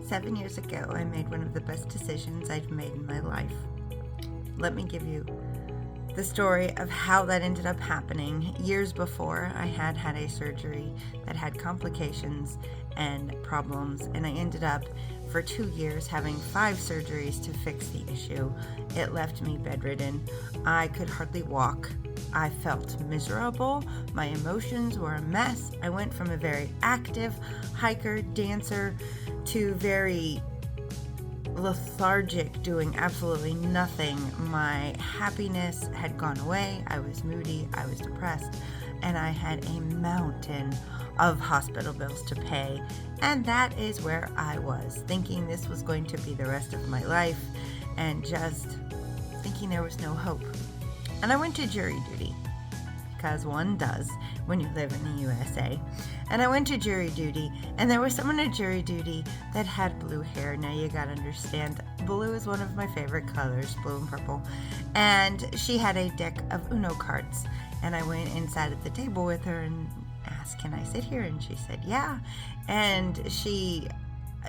7 years ago, I made one of the best decisions I've made in my life. Let me give you the story of how that ended up happening. Years before, I had a surgery that had complications and problems, and I ended up for 2 years having 5 surgeries to fix the issue. It left me bedridden. I could hardly walk. I felt miserable. My emotions were a mess. I went from a very active hiker, dancer, to very lethargic, doing absolutely nothing. My happiness had gone away. I was moody, I was depressed, and I had a mountain of hospital bills to pay. And that is where I was, thinking this was going to be the rest of my life, and just thinking there was no hope. And I went to jury duty, because one does when you live in the USA. And I went to jury duty, and there was someone at jury duty that had blue hair. Now you gotta understand, blue is one of my favorite colors, blue and purple. And she had a deck of Uno cards. And I went inside at the table with her and asked, "Can I sit here?" And she said, "Yeah." And she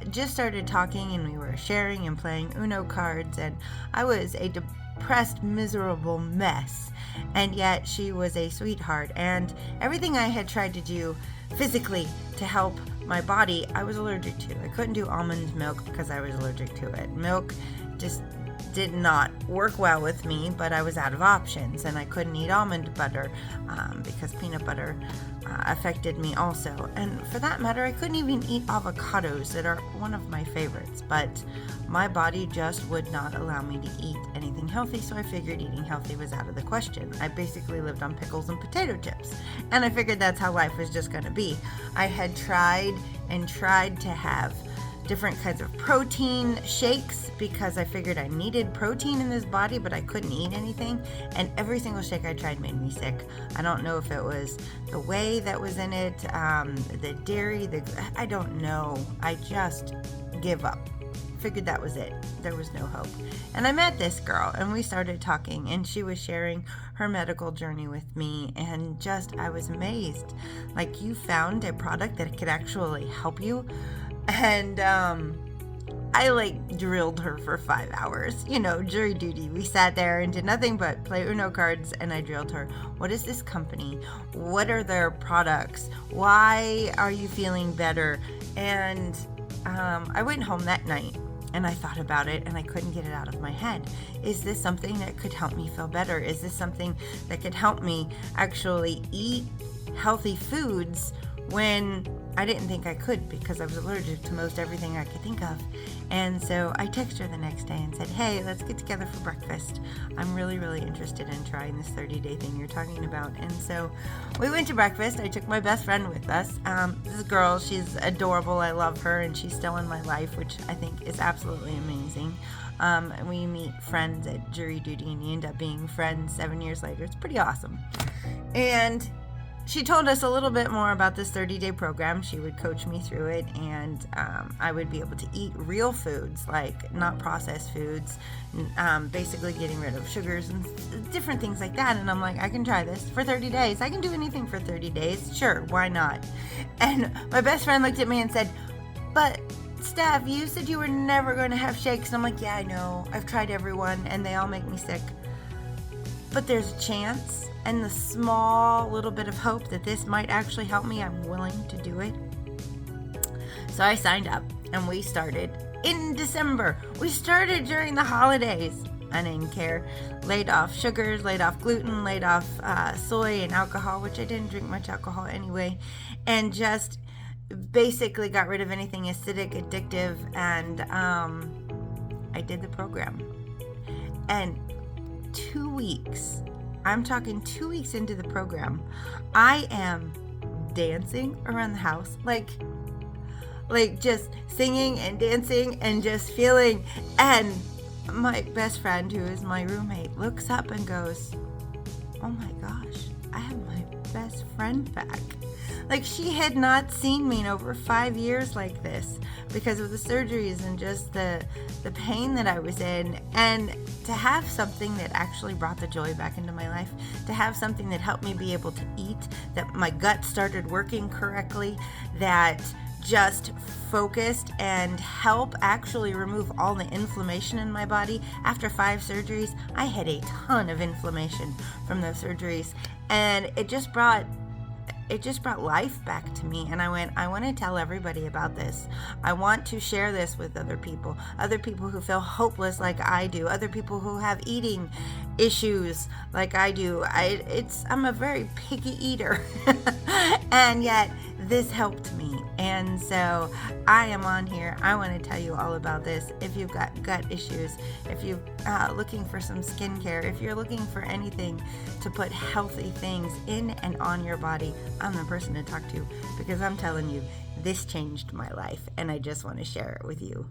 just started talking, and we were sharing and playing Uno cards, and I was a depressed, miserable mess. And yet she was a sweetheart, and everything I had tried to do physically to help my body, I was allergic to. I couldn't do almond milk because I was allergic to it. Milk just did not work well with me, but I was out of options, and I couldn't eat almond butter because peanut butter affected me also. And for that matter, I couldn't even eat avocados, that are one of my favorites, but my body just would not allow me to eat anything healthy, so I figured eating healthy was out of the question. I basically lived on pickles and potato chips, and I figured that's how life was just going to be. I had tried to have different kinds of protein shakes because I figured I needed protein in this body, but I couldn't eat anything, and every single shake I tried made me sick. I don't know if it was the whey that was in it, the dairy, I don't know. I just give up. Figured that was it. There was no hope. And I met this girl, and we started talking, and she was sharing her medical journey with me, and I was amazed. Like, you found a product that could actually help you. And I drilled her for 5 hours, jury duty. We sat there and did nothing but play Uno cards, and I drilled her. What is this company? What are their products? Why are you feeling better? And I went home that night, and I thought about it, and I couldn't get it out of my head. Is this something that could help me feel better? Is this something that could help me actually eat healthy foods when I didn't think I could, because I was allergic to most everything I could think of? And so I texted her the next day and said, "Hey, let's get together for breakfast. I'm really, really interested in trying this 30-day thing you're talking about." And so we went to breakfast. I took my best friend with us. This girl, she's adorable. I love her, and she's still in my life, which I think is absolutely amazing. We meet friends at jury duty, and you end up being friends 7 years later. It's pretty awesome. And she told us a little bit more about this 30-day program. She would coach me through it, and I would be able to eat real foods, like not processed foods, basically getting rid of sugars and different things like that. And I'm like, I can try this for 30 days. I can do anything for 30 days. Sure, why not? And my best friend looked at me and said, "But Steph, you said you were never going to have shakes." And I'm like, "Yeah, I know. I've tried everyone, and they all make me sick. But there's a chance, and the small little bit of hope that this might actually help me. I'm willing to do it." So I signed up, and we started in December. We started during the holidays. I didn't care. Laid off sugars, laid off gluten, laid off soy and alcohol, which I didn't drink much alcohol anyway, and just basically got rid of anything acidic, addictive, and I did the program. And 2 weeks, I'm talking 2 weeks into the program, I am dancing around the house, like just singing and dancing and just feeling. And my best friend, who is my roommate, looks up and goes, "Oh my gosh, I have my best friend back." Like, she had not seen me in over 5 years like this because of the surgeries and just the pain that I was in. And to have something that actually brought the joy back into my life, to have something that helped me be able to eat, that my gut started working correctly, that just focused and help actually remove all the inflammation in my body. After 5 surgeries, I had a ton of inflammation from those surgeries, and it just brought life back to me. And I want to tell everybody about this. I want to share this with other people who feel hopeless like I do, other people who have eating issues like I do. I'm a very picky eater and yet this helped me. And so I am on here. I want to tell you all about this. If you've got gut issues, if you're looking for some skincare, if you're looking for anything to put healthy things in and on your body, I'm the person to talk to, because I'm telling you, this changed my life and I just want to share it with you.